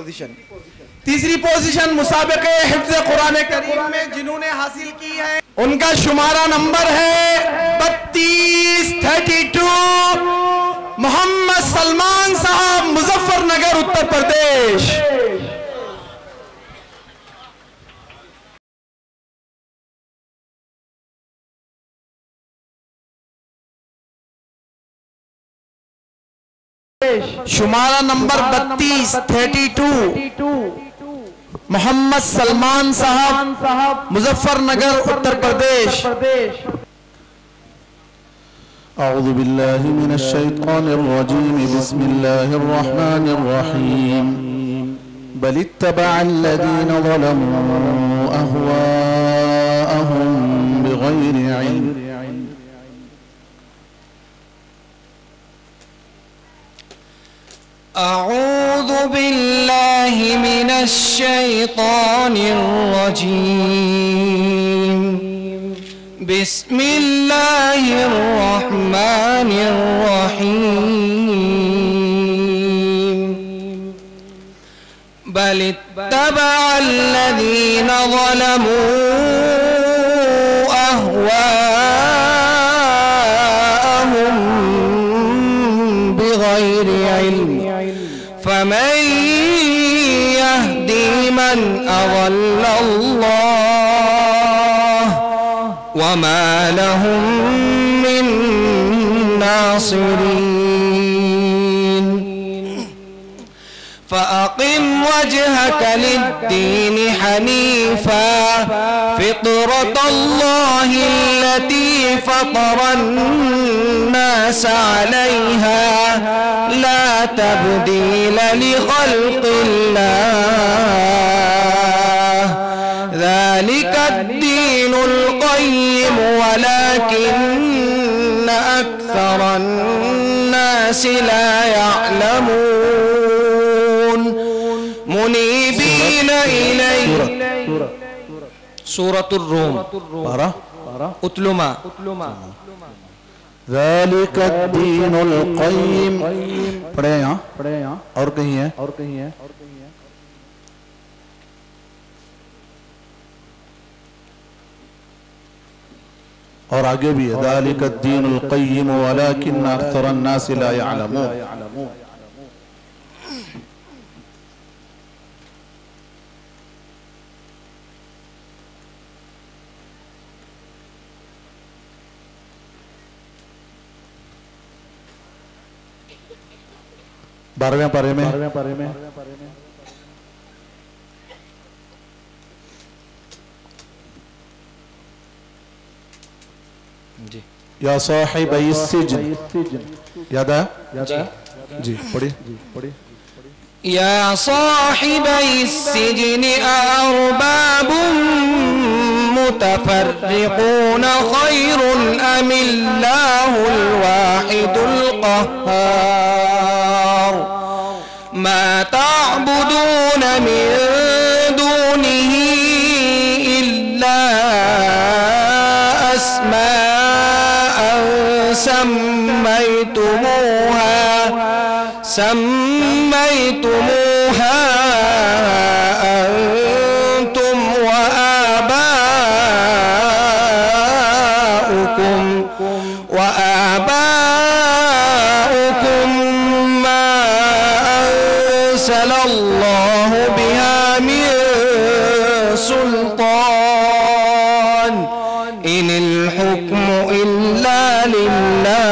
तीसरी पोजीशन मुसाबिक़े हिफ्ज़ कुरान करीम में जिन्होंने हासिल की है उनका शुमारा नंबर है 3232 मोहम्मद सलमान साहब, मुजफ्फरनगर, उत्तर प्रदेश। शुमारा नंबर 3232 मोहम्मद सलमान साहब, मुजफ्फरनगर, उत्तर प्रदेश। अऊज़ु बिल्लाहि मिनश शैतानिर रजीम, बिस्मिल्लाहिर रहमानिर रहीम। बल इत्तबअल्लज़ीना ज़लमू अहवाअहुम बिग़ैरि इल्म। अऊज़ु बिल्लाहि मिनश शैतानिर रजीम, बिस्मिल्लाहिर रहमानिर रहीम। बल इत्तबअल्लज़ीना ज़लमू अहवाअहुम बिग़ैरि इल्म, फमन यहदी मन अज़ल्ल अल्लाह वमा लहुम मिन नासिरीन। फ़अक़िम वजहक लिद्दीन हनीफ़ा फ़ित्रतल्लाहि अल्लती फ़तरन्नास अलैहा ला तब्दील लिख़ल्क़िल्लाह ज़ालिकद्दीनुल क़य्यिम वलाकिन्न अक्सरन्नासि ला यअलमून। मुनीबीन इलैहि। सूरतुर रूम उतलुमा। ज़ालिकद्दीनुल क़य्यिम। पढ़े यहाँ और कहीं है। और आगे भी है ज़ालिकद्दीनुल क़य्यिम वलाकिन्न अक्सरन्नासि ला यअलमून। बारहवें पारे में जी। या साहिबई सिज्न, याद है जी, पढ़िए। या साहिबई सिज्न अअरबाबुम मुतफर्रिक़ून खैरुन अमिल्लाहुल वाहिदुल क़ह्हार। मा तअबुदून मिन दूनिही इल्ला अस्माअन सम्मयतमुहा अंतुम व आबाउकुम मा अंज़लल्लाहु बिहा मिन सुल्तान इनिल हुक्मु इल्ला लिल्लाह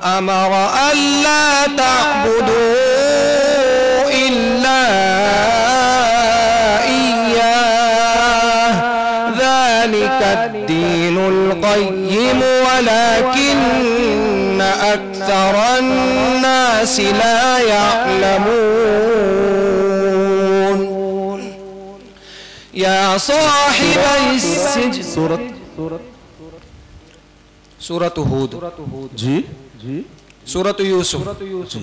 अमर अल्ला तअबुदू इल्ला इय्याह ज़ालिकद्दीनुल क़य्यिम वलाकिन्न अक्सरन्नासि ला यअलमून। या साहिबैस सिज्न। सूरत हूद जी। सूरत यूसुफ जी।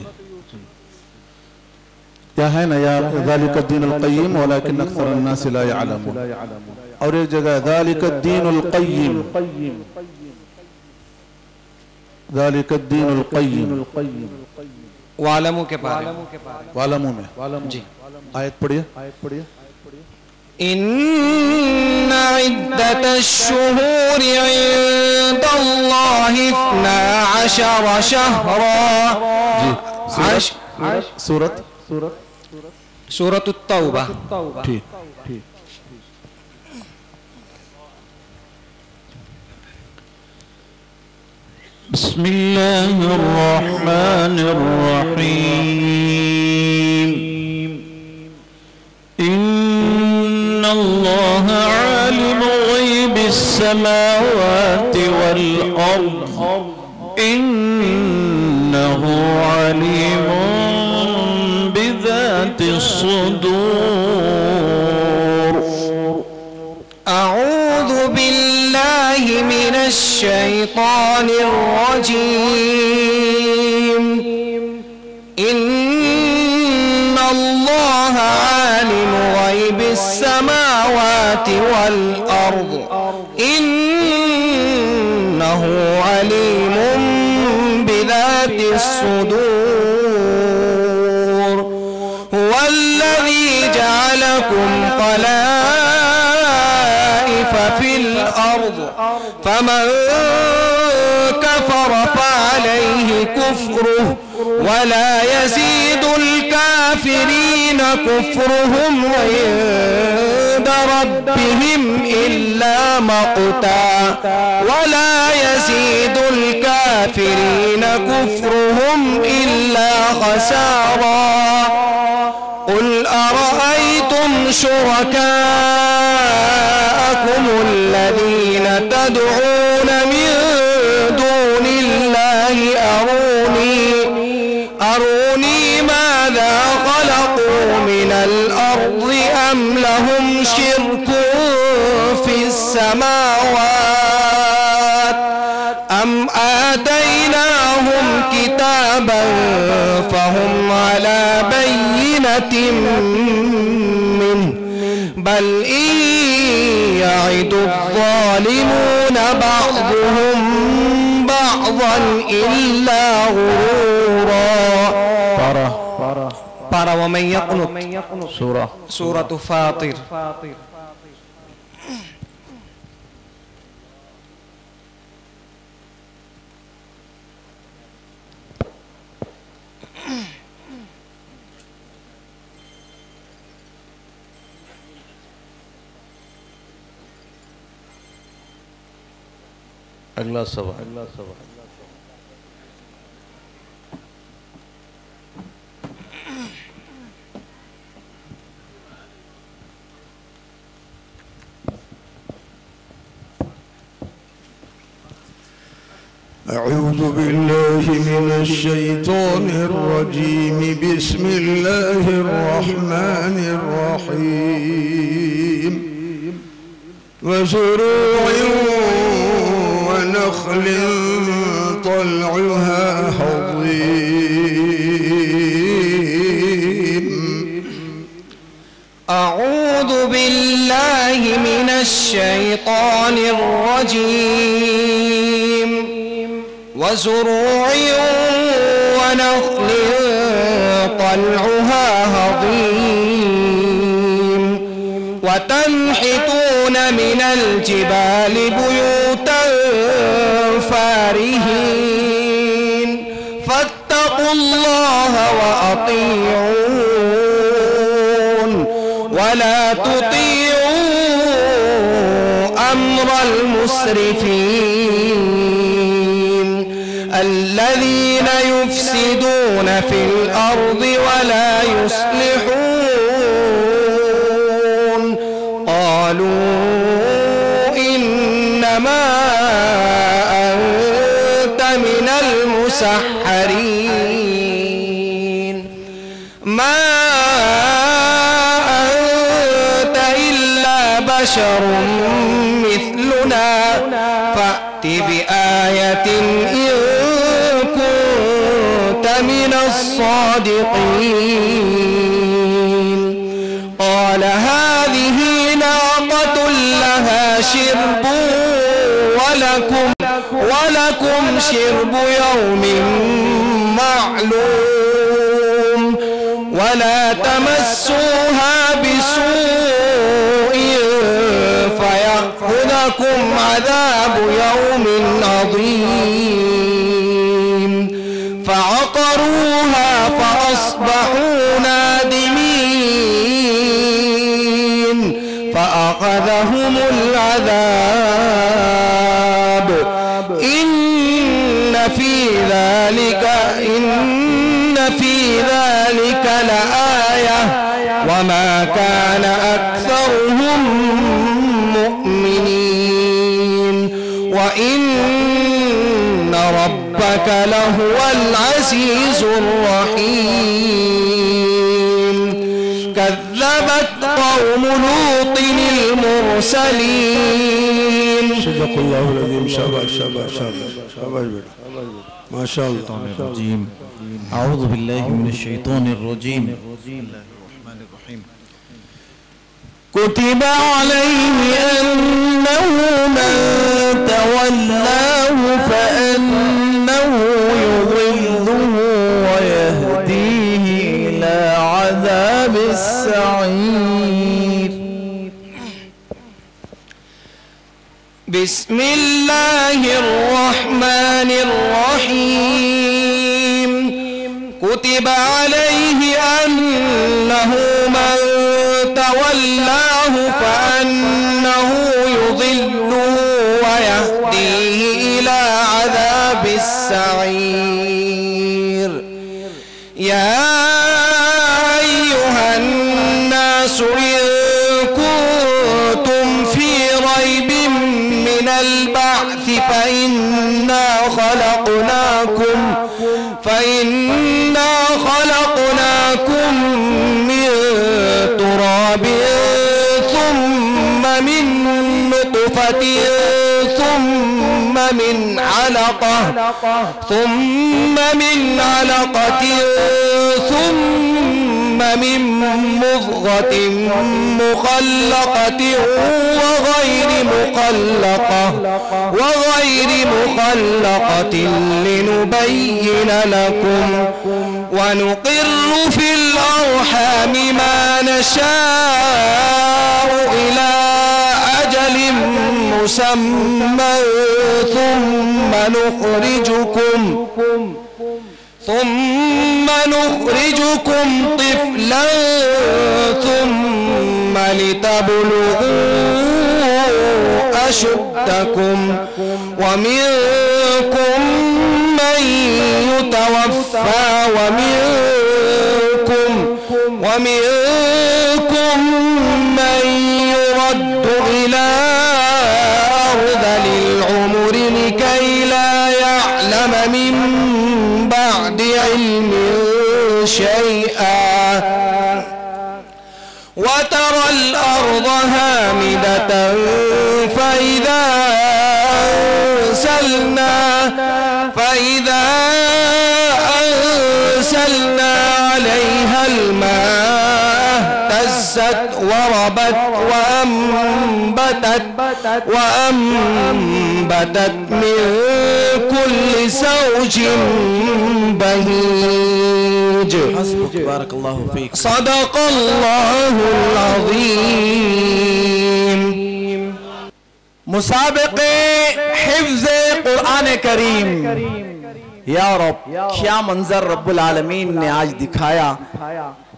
क्या है ना, या ज़ालिकद्दीनुल क़य्यिम वलाकिन्न अक्सरन्नासि ला यअलमून। और एक जगह ज़ालिकद्दीनुल क़य्यिम, ज़ालिकद्दीनुल क़य्यिम। वालमू के पारे वालमू में जी आयत पढ़िए। इन्ना इद्दतश्शुहूरि इंदल्लाहि 12 शहरा जी सूरत सूरत तौबा। ठीक। बिस्मिल्लाहिर्रहमानिर्रहीम। इन्नल्लाह आलिमु गैबिस समावाति वल अर्द इन्नहु अलीमुन बिज़ातिस सुदूर। अऊज़ु बिल्लाहि मिनश शैतानिर रजीम। इन्नल्लाह आलिमु गैबिस समावाति वल अर्द इन्नहु अलीमुन बिज़ातिस सुदूर। हुवल्लज़ी जअलकुम खलाइफ़ फिल अर्द फमन कफर फअलैहि कुफ्रुहु वला यज़ीदुल काफिरीन कुफ्रुहुम इंद रब्बिहिम इल्ला मक़ता वला यज़ीदुल काफिरीन कुफ्रुहुम इल्ला खसारा। قل أرأيتم شركاءكم الذين تدعون من دون الله أروني ماذا خلقوا من الأرض أم لهم شرك في السماوات أم آتيناهم كتابا فهم على بينة منه بل إن يعد الظالمون بعضهم بعضا إلا غرورا. para ومن يقنط سورة فاطر. अगला सवाल। أعوذ بالله من الشيطان الرجيم بسم الله الرحمن الرحيم وزروع ونخل طلعها هضيم. أعوذ بالله من الشيطان الرجيم وزروع ونخل طلعها هضيم وتنحتون من الجبال بيوتا فارهين فاتقوا الله وأطيعون ولا تطيعوا أمر المسرفين الذين يفسدون في الأرض ولا يصلحون. قالوا إنما أنت من المسحرين ما أنت إلا بشر مثلنا فأت بآية إن كنت من الصادقين. قال هذه ناقة لها شرب ولكم شرب يوم معلوم ولا تمسوها بسوء فيأخذكم عذاب يوم عظيم فعقروها فأصبحوا نادمين فأخذهم العذاب إن في ذلك لآية وما كان أكثرهم مؤمنين وإن ربك لهو العزيز الرحيم كذبت قوم لوط المرسلين. صدق الله العظيم. شاباش شاباش شاباش شاباش ما شاء الله. أعوذ بالله من الشيطان الرجيم. بسم الله الرحمن الرحيم. كتب عليه أنه من تولاه فأنه يضله ويهديه إلى عذاب السعير. بسم الله الرحمن الرحيم. كتب عليه أنه من تولاه فأنه يضله ويهديه إلى عذاب السعير. يا أيها الناس إن كنتم في ريب من البعث فإنا خلقناكم من تراب ثم من نطفة ثم من علقة ثم من مضغة مخلقة وغير مخلقة لنبين لكم ونقر في الأرحام ما نشاء إلى أجل مسمى ثم نخرجكم طفلا ثم لتبلغوا أشدكم ومنكم من يتوفى ومنكم من يرد إلى أرذل العمر لكي لا يعلم من بعد علم شيئا وترى الأرض هامدة فإذا أنزلنا عليها الماء اهتزت وربت وأنبتت من كل زوج بهيج. حسبك بارك الله فيك. صدق الله العظيم. मुसाबिक़े हिफ्ज़ कुरान करीम। या रब, क्या मंजर रब्बुल आलमीन ने आज दिखाया,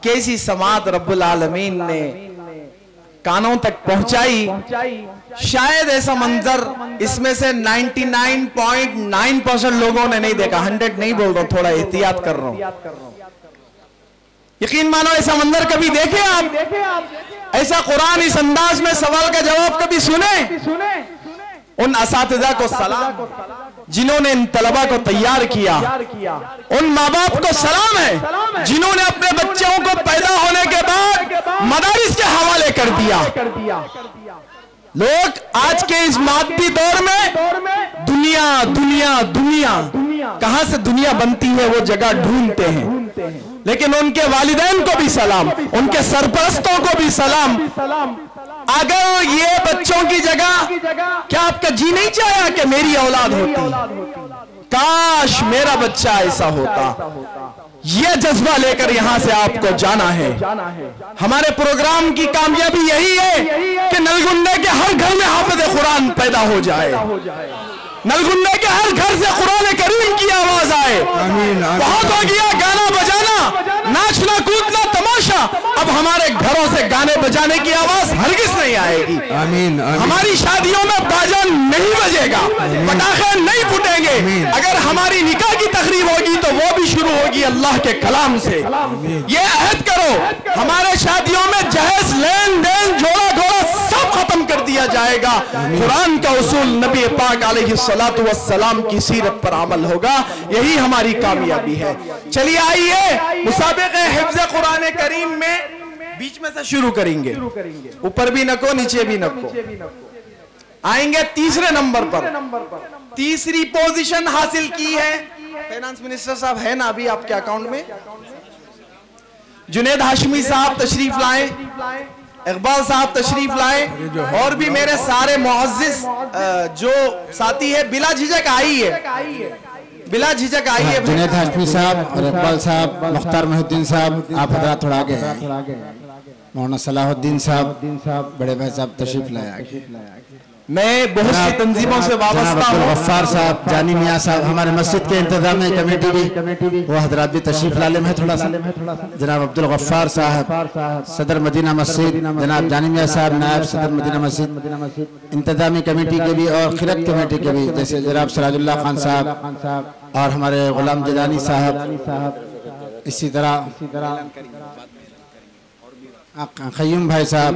कैसी समात रब्बुल आलमीन ने कानों तक पहुंचाई। शायद ऐसा मंजर इसमें से 99.9% लोगों ने नहीं देखा। 100 नहीं बोल रहा हूं, थोड़ा एहतियात कर रहा हूं। यकीन मानो ऐसा मंजर कभी देखे आप? ऐसा कुरान इस अंदाज में सवाल का जवाब कभी सुने? उन असातिज़ा को सलाम जिन्होंने इन तलबा को तैयार किया। उन माँ बाप को सलाम है जिन्होंने अपने बच्चों को पैदा होने के बाद मदारिस के हवाले कर दिया। लोग आज के इस मादी दौर में दुनिया दुनिया दुनिया, कहां से दुनिया बनती है वो जगह ढूंढते हैं। लेकिन उनके वालिदैन को भी सलाम, उनके सरपरस्तों को भी सलाम। अगर ये बच्चों की जगह, क्या आपका जी नहीं चाहा कि मेरी औलाद होती? काश मेरा बच्चा ऐसा होता। ये जज्बा लेकर यहां से आपको जाना है। हमारे प्रोग्राम की कामयाबी यही है कि नलगुंडे के हर घर में हाफिज कुरान पैदा हो जाए, नलगुंडे के हर घर से कुरान करीम की आवाज आए। बहुत हो गया गाना बजाना, नाचना कूदना तमाशा, अब हमारे घरों से गाने बजाने की आवाज हरगिज नहीं आएगी। आमीन। हमारी शादियों में बाजा नहीं बजेगा, पटाखे नहीं फूटेंगे। अगर हमारी निकाह की तकरीब होगी तो वो भी शुरू होगी अल्लाह के कलाम से। ये अहद करो, हमारे शादियों में जहेज लेन देन जोड़ा घोड़ा सब खत्म कर दिया जाएगा। कुरान का उसूल नबी पाक अलैहिस्सलातु वस्सलाम की सीरत पर अमल होगा, यही हमारी कामयाबी है। चलिए आइए मुसाबिक़े हिफ्ज़ कुरान करीम में बीच में से शुरू करेंगे, ऊपर भी नको नीचे भी नको। आएंगे तीसरे नंबर पर, तीसरी पोजीशन हासिल की है। फाइनेंस मिनिस्टर साहब है ना अभी आपके अकाउंट में? जुनेद हाशमी साहब तशरीफ लाए, इकबाल साहब तशरीफ लाए, और भी मेरे सारे मुअज़्ज़िज़ जो साथी है बिला झिझक आइए, बिला झिझक आइए। जुनेद हाशमी साहब और इकबाल साहब, मुख्तार महउद्दीन साहब, आप हजरात थोड़ा आगे हैं। मौलाना सलाहुद्दीन साहब, बड़े भाई साहब तशरीफ लाए। मैं बहुत सी तंजीमों से वाबस्ता हूं। गफ्फार साहब, जानी मियाँ साहब, हमारे मस्जिद के इंतजामी कमेटी भी वो हजरात भी तशरीफ लाले में थोड़ा सा। जनाब अब्दुल गफ्फार साहब, सदर मदीना मस्जिद, जनाब जानी मियाँ साहब, नायब सदर मदीना मस्जिद, इंतजामी कमेटी के भी और खिरत कमेटी के भी, जैसे जनाब सिराजुल्लाह खान साहब और हमारे गुलाम जलानी साहब, इसी तरह खयूम भाई साहब,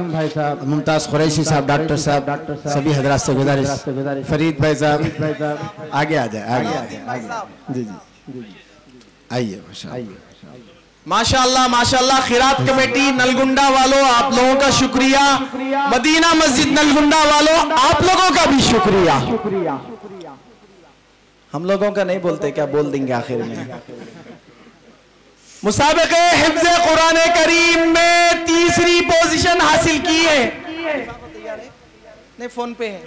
मुमताज कुरैशी साहब, डॉक्टर साहब, सभी हजरात से गुजारिश, फरीद भाई साहब आगे आ जाए, आगे जी आइए। माशाअल्लाह माशाअल्लाह। खिरात कमेटी नलगुंडा वालों, आप लोगों का शुक्रिया। मदीना मस्जिद नलगुंडा वालों, आप लोगों का भी शुक्रिया। हम लोगों का नहीं बोलते, क्या बोल देंगे आखिर में। मुसाबिक़े हिफ्ज़ कुरान करीम में तीसरी पोजीशन हासिल की है। नहीं फोन पे है,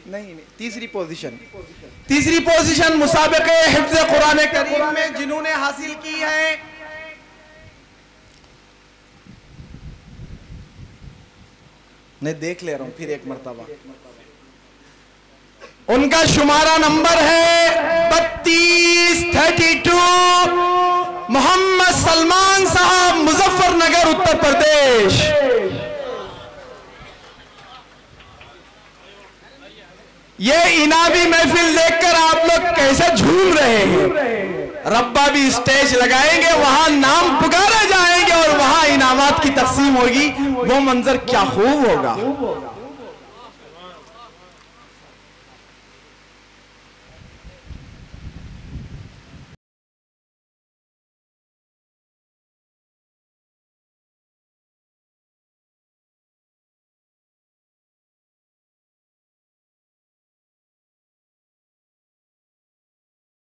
नहीं तीसरी पोजीशन मुसाबिक़े हिफ्ज़ कुरान करीम में जिन्होंने हासिल की है, मैं देख ले रहा हूं फिर एक मर्तबा। उनका शुमारा नंबर है 3232, मोहम्मद सलमान साहब, मुजफ्फरनगर, उत्तर प्रदेश। ये इनामी महफिल देखकर आप लोग कैसे झूम रहे हैं। रब्बा भी स्टेज लगाएंगे, वहां नाम पुकारे जाएंगे और वहां इनामात की तकसीम होगी। वो मंजर क्या खूब होगा।